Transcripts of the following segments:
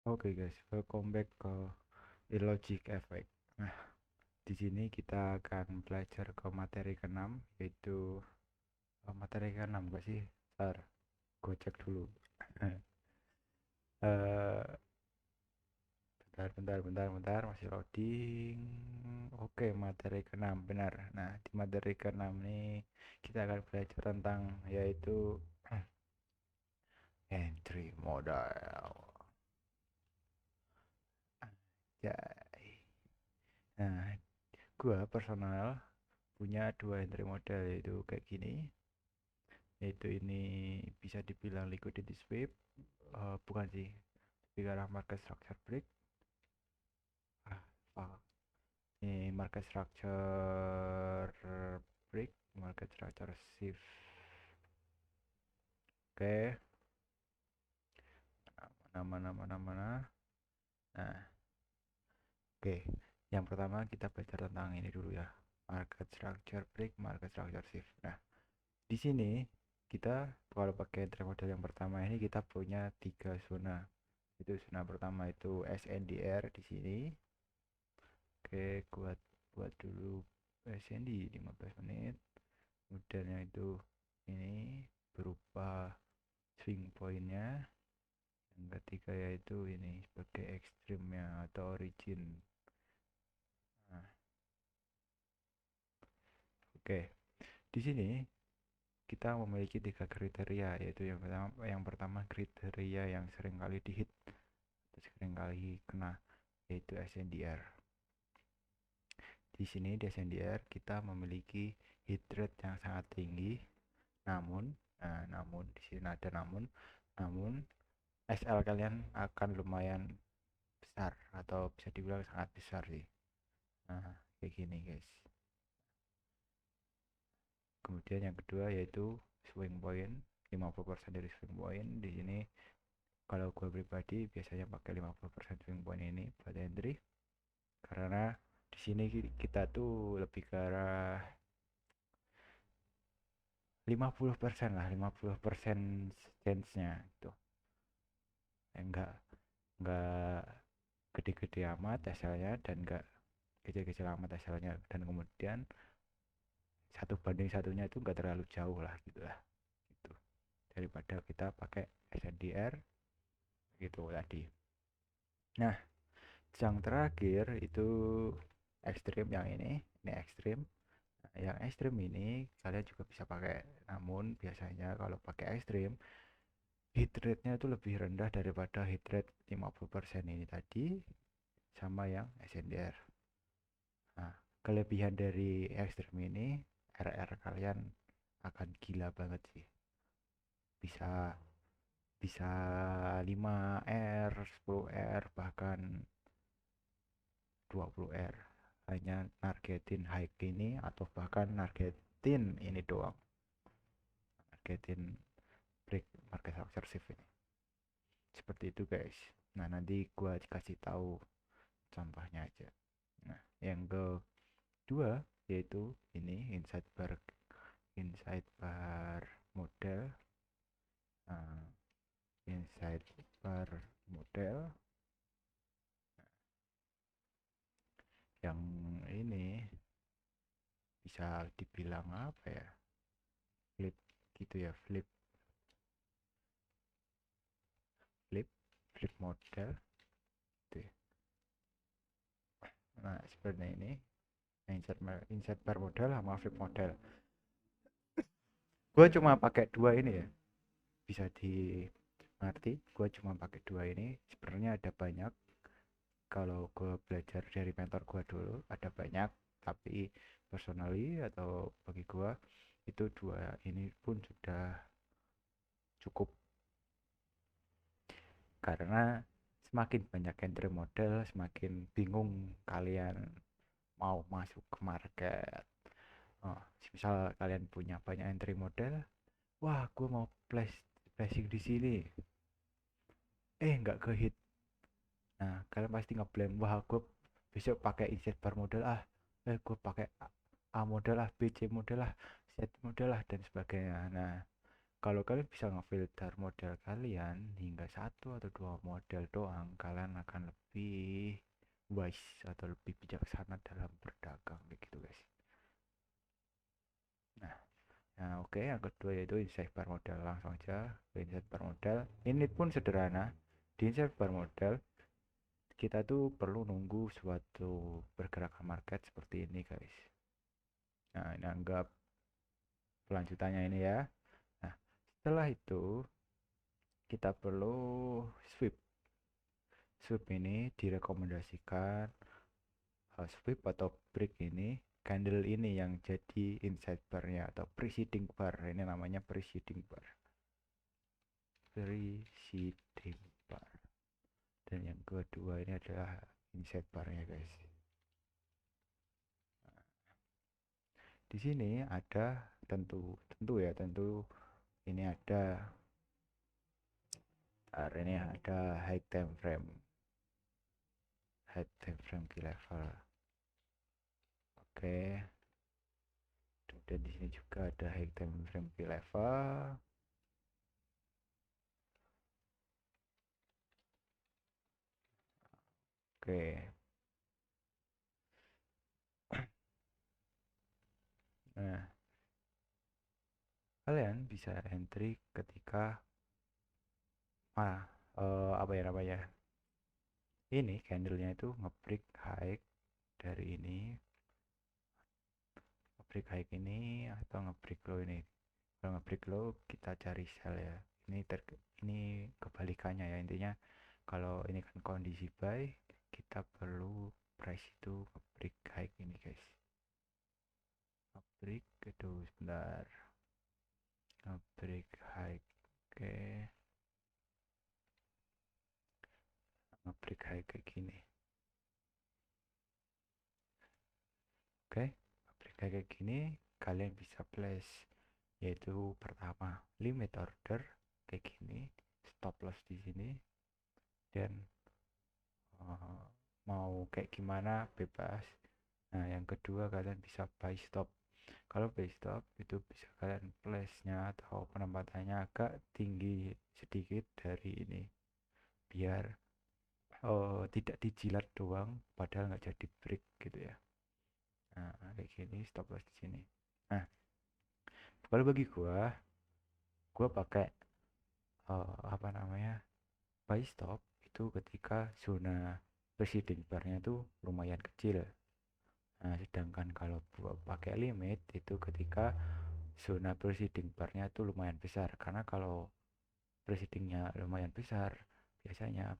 Oke guys, welcome back ke Illogic Effect. Nah, di sini kita akan belajar ke materi ke-6 yaitu materi ke-6 gak sih? Ntar, gue cek dulu. Eh, bentar, masih loading. Oke, materi ke-6 benar. Nah, di materi ke-6 ini kita akan belajar tentang yaitu entry model. Anjay. Nah, gua personal punya dua entry model yaitu kayak gini, yaitu ini bisa dibilang liquidity sweep, bukan sih, tapi karena market structure break. Fuck. Ini market structure break, market structure shift. Oke, mana. Nah, oke, yang pertama kita belajar tentang ini dulu ya, market structure break, market structure shift. Nah, di sini kita kalau pakai entry model yang pertama ini kita punya tiga zona. Itu zona pertama itu SNDR di sini. Oke, buat dulu SND 15 menit. Kemudian itu ini berupa swing pointnya. Yang ketiga yaitu ini sebagai ekstrimnya atau origin. Nah, oke, di sini kita memiliki tiga kriteria, yaitu yang pertama kriteria yang sering kali dihit, sering kali kena, yaitu SNDR. Di sini di SNDR kita memiliki hit rate yang sangat tinggi, namun di sini ada namun SL kalian akan lumayan besar atau bisa dibilang sangat besar sih. Nah, kayak gini guys. Kemudian yang kedua yaitu swing point, 50% dari swing point. Di sini kalau gue pribadi biasanya pakai 50% swing point ini buat entry, karena di sini kita tuh lebih ke arah 50% lah, 50% chance-nya itu. Enggak gede-gede amat hasilnya dan enggak kecil-kecil amat hasilnya, dan kemudian satu banding satunya itu enggak terlalu jauh lah gitu lah, gitu, daripada kita pakai SNDR gitu tadi. Nah, yang terakhir itu ekstrim, yang ini ekstrim. Nah, yang ekstrim ini kalian juga bisa pakai, namun biasanya kalau pakai ekstrim hit rate-nya itu lebih rendah daripada hit rate 50% ini tadi sama yang SNDR. Nah, kelebihan dari ekstrim ini, RR kalian akan gila banget sih. Bisa bisa 5R, 10R, bahkan 20R. Hanya nargetin high ini atau bahkan nargetin ini doang. Nargetin break market structure shift ini. Seperti itu guys. Nah, nanti gua kasih tahu contohnya aja. Nah, yang kedua yaitu ini inside bar model. Nah, inside bar model yang ini bisa dibilang apa ya, flip gitu ya, flip flip model gitu ya. Nah, seperti ini inside bar model sama flip model. Gue cuma pakai dua ini ya, bisa dimengerti. Gue cuma pakai dua ini, sebenarnya ada banyak. Kalau gue belajar dari mentor gue dulu ada banyak, tapi personally atau bagi gue itu dua ini pun sudah cukup, karena semakin banyak entry model semakin bingung kalian mau masuk ke market. Oh, misal kalian punya banyak entry model, wah gue mau flashing di sini, nggak ke hit. Nah, kalian pasti ngeblank, wah gue besok pakai insert bar model gue pakai A model B C model Z model dan sebagainya. Nah, Kalau kalian bisa ngefilter model kalian hingga satu atau dua model doang, kalian akan lebih wise atau lebih bijaksana dalam berdagang kayak gitu guys. Nah, oke, yang kedua yaitu insight per model. Langsung aja ke insight per model. Ini pun sederhana. Di insight per model kita tuh perlu nunggu suatu pergerakan market seperti ini guys. Nah, ini anggap pelanjutannya ini ya. Nah, setelah itu kita perlu sweep. Sweep ini direkomendasikan sweep atau break ini, candle ini yang jadi inside bar-nya atau preceding bar. Ini namanya preceding bar. Preceding bar. Dan yang kedua ini adalah inside bar-nya guys. Di sini ada tentu ini ada high time frame key level. Oke, dan di sini juga ada high time frame key level. Oke, nah kalian bisa entry ketika apa ya namanya, ini candlenya itu nge-break high dari ini, nge-break high ini atau nge-break low ini. Kalau nge-break low kita cari sell ya. Ini kebalikannya ya, intinya kalau ini kan kondisi buy, kita perlu price itu nge-break high ini guys. Nge-break itu sebentar, nge-break high. Oke, nge-break high kayak gini. Oke, nge-break high kayak gini kalian bisa place, yaitu pertama limit order kayak gini, stop loss di sini, dan mau kayak gimana bebas. Nah, yang kedua kalian bisa buy stop. Kalau buy stop itu bisa kalian place nya atau penempatannya agak tinggi sedikit dari ini, biar tidak dijilat doang padahal nggak jadi break gitu ya. Nah, kayak gini stop loss di sini. Nah, kalau bagi gua pakai apa namanya, buy stop itu ketika zona preceding barnya itu lumayan kecil. Nah, sedangkan kalau pakai limit itu ketika zona preceding barnya itu lumayan besar. Karena kalau precedingnya lumayan besar, biasanya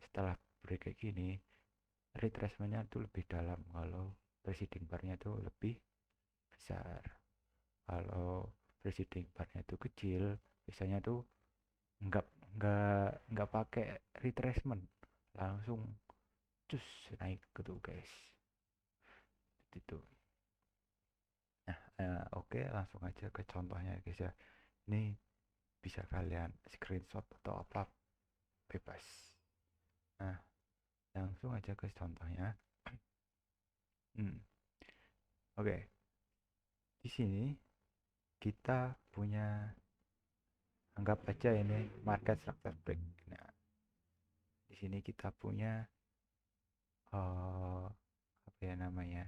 setelah break kayak gini, retracement-nya itu lebih dalam kalau preceding barnya itu lebih besar. Kalau preceding barnya itu kecil, biasanya tuh nggak nggak pakai retracement, langsung cus naik gitu guys. Itu. Nah, oke, langsung aja ke contohnya guys ya. Ini bisa kalian screenshot atau apa bebas. Nah, langsung aja ke contohnya. Oke, di sini kita punya, anggap aja ini market structure break. Nah, di sini kita punya apa ya namanya,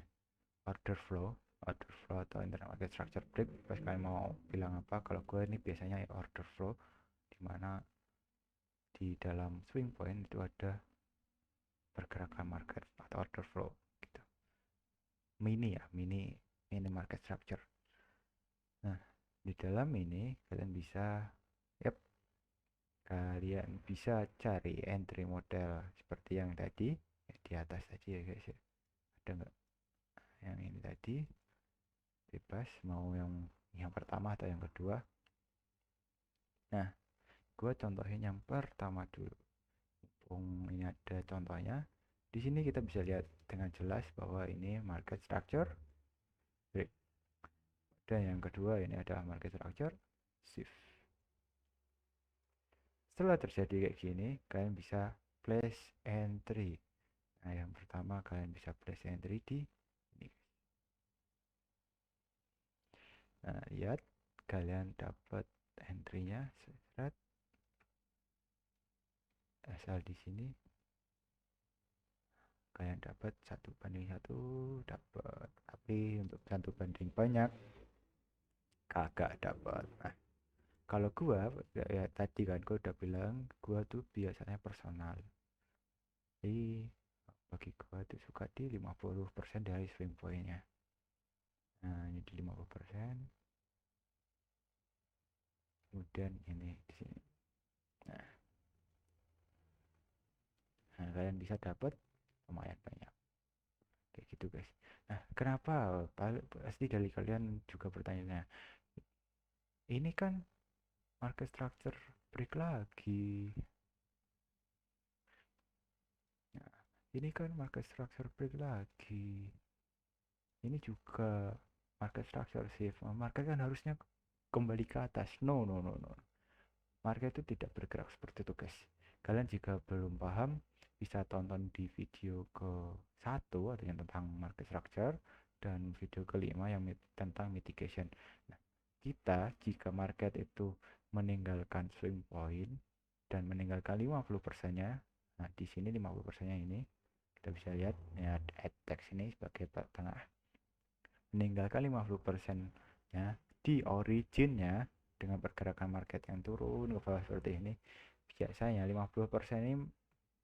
order flow atau internet market structure break. Pas kalian mau bilang apa, kalau gue ini biasanya order flow, dimana di dalam swing point itu ada pergerakan market atau order flow gitu. Mini market structure. Nah, di dalam ini kalian bisa cari entry model seperti yang tadi di atas tadi ya guys ya. Ada nggak yang ini tadi, bebas mau yang pertama atau yang kedua. Nah, gue contohin yang pertama dulu. Ini ada contohnya. Di sini kita bisa lihat dengan jelas bahwa ini market structure break. Dan yang kedua ini adalah market structure shift. Setelah terjadi kayak gini, kalian bisa place entry. Nah, yang pertama kalian bisa place entry di ini. Nah, lihat kalian dapat entry-nya, seret, asal di sini kalian dapat 1:1 dapat, tapi untuk 1 banding banyak kagak dapat. Nah, kalau gua ya tadi kan gua udah bilang gua tuh biasanya personal, jadi bagi gua tuh suka di 50% dari swing pointnya. Nah, ini di 50%, kemudian ini di sini. Nah, kalian bisa dapat lumayan banyak kayak gitu guys. Nah, kenapa pasti dari kalian juga bertanya, ini kan market structure break lagi. Nah, ini kan market structure break lagi. Ini juga market structure shift. Market kan harusnya kembali ke atas. No, no, no, no. Market itu tidak bergerak seperti itu, guys. Kalian jika belum paham, bisa tonton di video ke-1 yang tentang market structure dan video kelima yang tentang mitigation. Nah, kita jika market itu meninggalkan swing point dan meninggalkan 50%-nya, nah di sini 50%-nya ini kita bisa lihat ya, add text ini sebagai tengah, meninggalkan 50%-nya di originnya dengan pergerakan market yang turun ke bawah seperti ini, biasanya 50% ini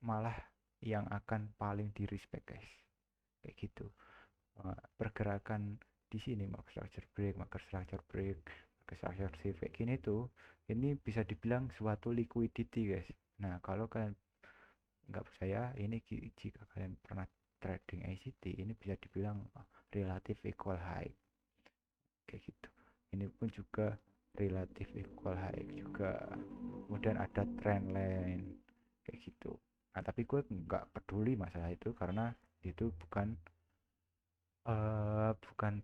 malah yang akan paling di respect guys, kayak gitu. Pergerakan di sini market structure break, market structure break, market structure shift kayak gini tuh, ini bisa dibilang suatu liquidity guys. Nah, kalau kalian nggak percaya, ini jika kalian pernah trading ICT, ini bisa dibilang relative equal high kayak gitu. Ini pun juga relative equal high juga, kemudian ada trend line kayak gitu. Nah, tapi gue nggak peduli masalah itu karena itu bukan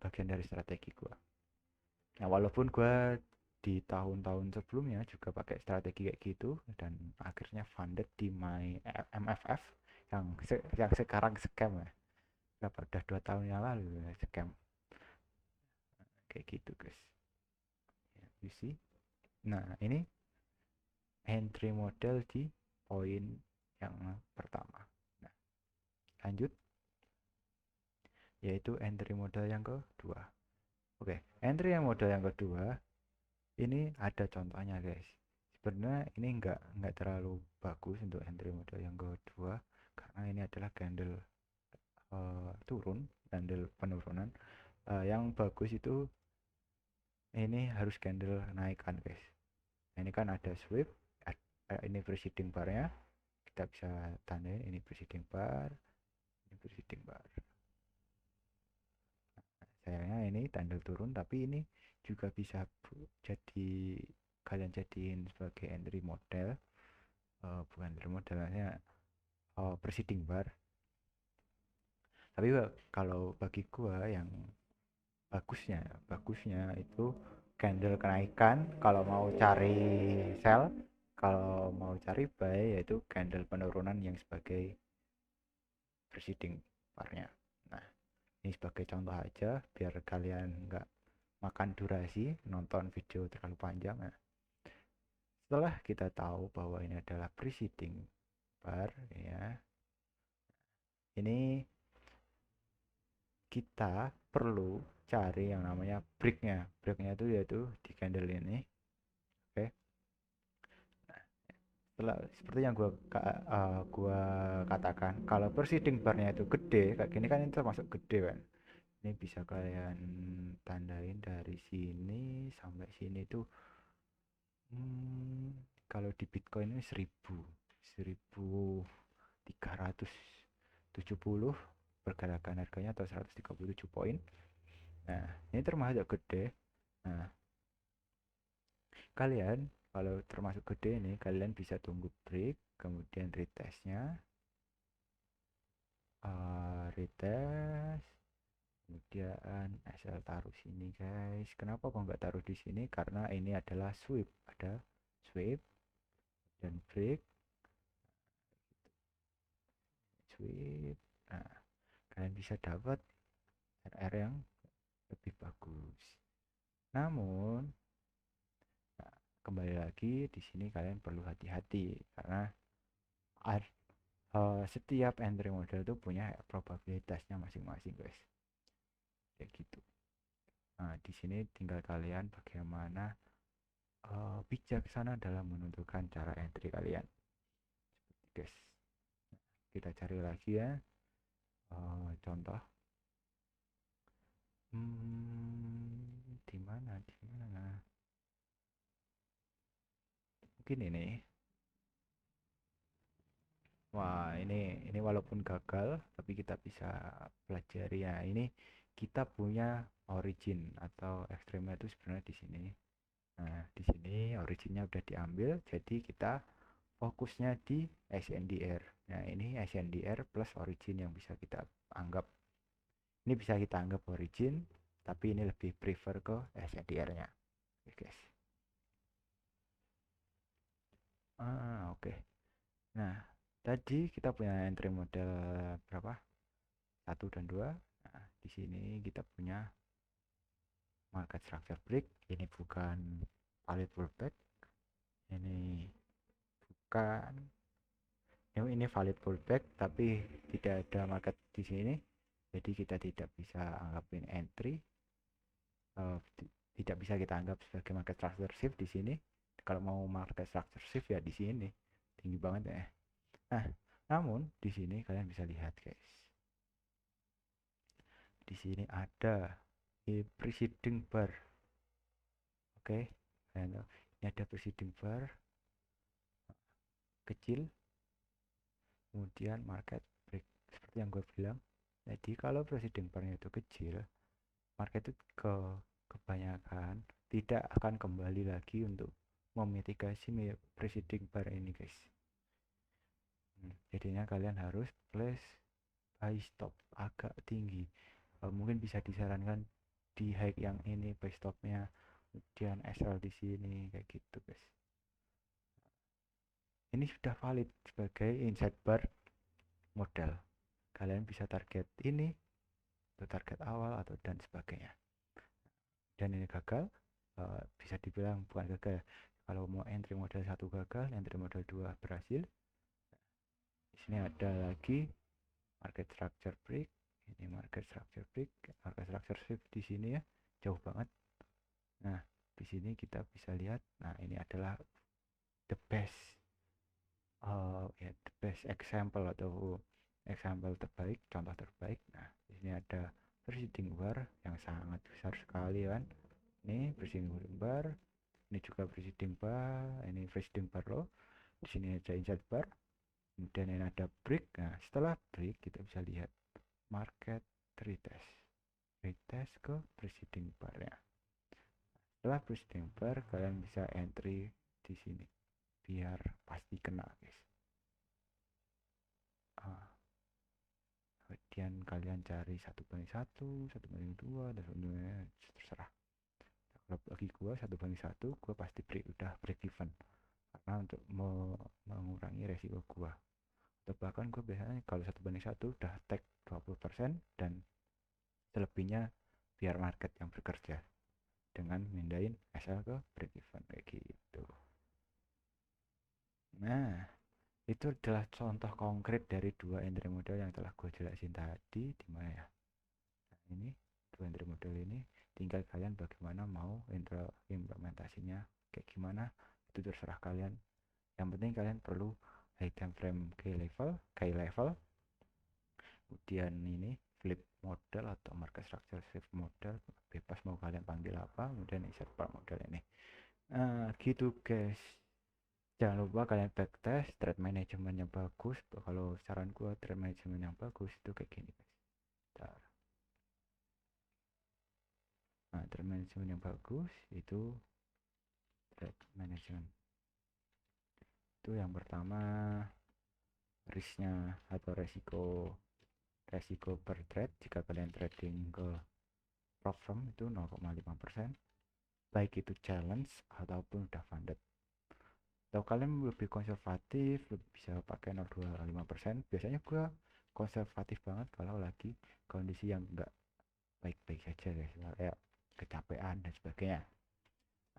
bagian dari strategi gue. Nah, walaupun gue di tahun-tahun sebelumnya juga pakai strategi kayak gitu dan akhirnya funded di my MFF yang sekarang scam ya. Berapa udah 2 tahun yang lalu ya, scam kayak gitu guys. Ya, you see. Nah, ini entry model di poin yang pertama. Nah, lanjut, yaitu entry model yang kedua. Oke, entry yang model yang kedua ini ada contohnya guys. Sebenarnya ini nggak terlalu bagus untuk entry model yang kedua karena ini adalah candle turun, candle penurunan. Yang bagus itu ini harus candle naikkan guys. Nah, ini kan ada sweep, ini preceding barnya, kita bisa tandain ini preceding bar, ini preceding bar. Sayangnya ini candle turun, tapi ini juga bisa jadi kalian jadiin sebagai entry model, bukan entry modelnya, preceding bar. Tapi kalau bagi gua yang bagusnya itu candle kenaikan kalau mau cari sell, kalau mau cari buy yaitu candle penurunan yang sebagai preceding barnya. Nah, ini sebagai contoh aja biar kalian nggak makan durasi nonton video terlalu panjang. Nah, setelah kita tahu bahwa ini adalah preceding bar ya, ini kita perlu cari yang namanya breaknya. Breaknya itu yaitu di candle ini. Oke. Setelah seperti yang gua katakan, kalau preceding barnya itu gede kayak gini kan, ini termasuk gede kan. Ini bisa kalian tandain dari sini sampai sini tuh, kalau di Bitcoin ini 1370 pergerakan harganya atau 137 poin. Nah, ini termasuk gede. Nah, kalian kalau termasuk gede ini, kalian bisa tunggu break, kemudian retestnya, retest, kemudian SL taruh sini guys. Kenapa kok nggak taruh di sini? Karena ini adalah sweep, ada sweep dan break, sweep. Nah, kalian bisa dapat RR yang lebih bagus. Namun, nah, kembali lagi di sini kalian perlu hati-hati karena setiap entry model itu punya probabilitasnya masing-masing guys, kayak gitu. Nah di sini tinggal kalian bagaimana bijaksana dalam menentukan cara entry kalian guys. Kita cari lagi ya contoh. Di mana mungkin ini. Wah, ini walaupun gagal tapi kita bisa pelajari ya. Ini kita punya origin atau ekstremnya itu sebenarnya di sini. Nah, di sini originnya udah diambil, jadi kita fokusnya di SNDR. Nah, ini SNDR plus origin yang bisa kita anggap. Ini bisa kita anggap origin, tapi ini lebih prefer ke SNDR-nya. Oke, guys. Oke. Nah, tadi kita punya entry model berapa? 1 dan 2. Nah, di sini kita punya market structure break. Ini bukan valid pullback. Ini bukan. Ini valid pullback, tapi tidak ada market di sini. Jadi kita tidak bisa anggapin entry. Tidak bisa kita anggap sebagai market structure shift di sini. Kalau mau market structure shift ya di sini. Tinggi banget ya. Nah, namun di sini kalian bisa lihat guys. Di sini ada preceding bar. Oke. Ini ada preceding bar kecil. Kemudian market break seperti yang gue bilang. Jadi kalau preceding barnya itu kecil, market itu kebanyakan tidak akan kembali lagi untuk memitigasi preceding bar ini guys. Jadinya kalian harus place buy stop agak tinggi. Mungkin bisa disarankan di high yang ini buy stopnya, kemudian SL di sini kayak gitu guys. Ini sudah valid sebagai inside bar model. Kalian bisa target ini atau target awal atau dan sebagainya. Dan ini gagal, bisa dibilang bukan gagal. Kalau mau entry model 1 gagal, entry model 2 berhasil. Di sini ada lagi market structure break. Ini market structure break, market structure shift di sini ya, jauh banget. Nah, di sini kita bisa lihat. Nah, ini adalah the best the best example atau example terbaik, contoh terbaik. Nah, di sini ada preceding bar yang sangat besar sekali kan. Ini preceding bar, ini juga preceding bar, ini preceding bar low. Di sini ada inside bar, kemudian ini ada break. Nah, setelah break kita bisa lihat market retest ke preceding bar ya. Setelah preceding bar kalian bisa entry di sini biar pasti kena guys. Kemudian kalian cari 1/1, 1/2 dan sebagainya, terserah. Kalau bagi gua 1/1 gua pasti udah break even karena untuk mengurangi resiko gua. Atau bahkan gua biasanya kalau 1/1 udah take 20% dan selebihnya biar market yang bekerja dengan mindahin SL ke break even kayak gitu. Nah, itu adalah contoh konkret dari 2 entry model yang telah gue jelasin tadi. Di mana ya? Nah, ini 2 entry model ini tinggal kalian bagaimana mau implementasinya kayak gimana, itu terserah kalian. Yang penting kalian perlu high time frame key level, kemudian ini flip model atau market structure shift model, bebas mau kalian panggil apa, kemudian insert bar model ini. Gitu guys. Jangan lupa kalian backtest, trade management yang bagus. Kalau saran gua trade management yang bagus itu kayak gini guys. Nah, trade management yang bagus itu trade management itu yang pertama risknya atau resiko per trade jika kalian trading ke prop firm itu 0,5%, baik itu challenge ataupun udah funded. Atau kalian lebih konservatif, bisa pakai 0,25%. Biasanya gua konservatif banget kalau lagi kondisi yang enggak baik-baik saja guys, kayak kecapean dan sebagainya.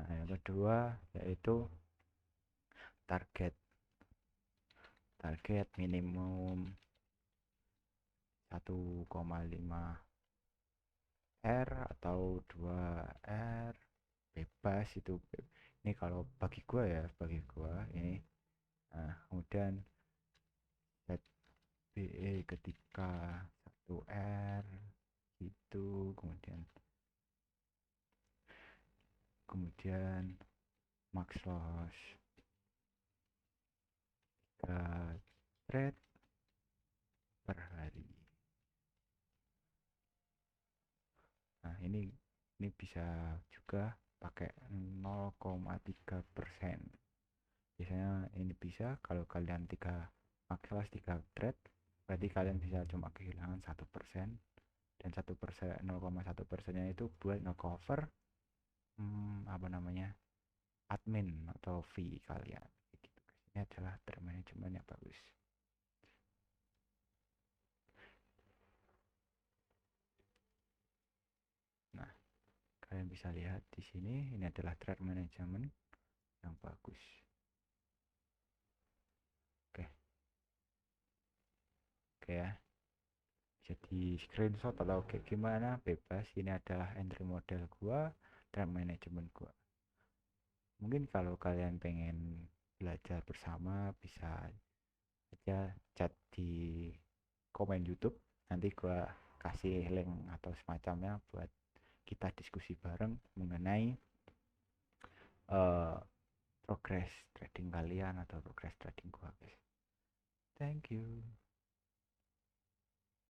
Nah, yang kedua yaitu target minimum 1,5 R atau 2 R, bebas itu. Ini kalau bagi gua ya, bagi gua ini. Nah, kemudian ZBE ketika 1 R itu, kemudian max loss 3 trade per hari. Nah, ini bisa juga pakai 0,3%. Biasanya ini bisa kalau kalian max loss 3 trade, berarti kalian bisa cuma kehilangan 1%, dan 1%, 0,1%-nya itu buat ngecover apa namanya, admin atau fee kalian gitu. Ini adalah trade management yang bagus. Nah, kalian bisa lihat di sini, ini adalah trade management yang bagus. Oke, oke ya, bisa di screenshot atau kayak gimana, bebas. Ini adalah entry model gua, trade management gua. Mungkin kalau kalian pengen belajar bersama, bisa aja chat di komen YouTube, nanti gua kasih link atau semacamnya buat kita diskusi bareng mengenai progress trading kalian atau progress trading gua, guys. Thank you.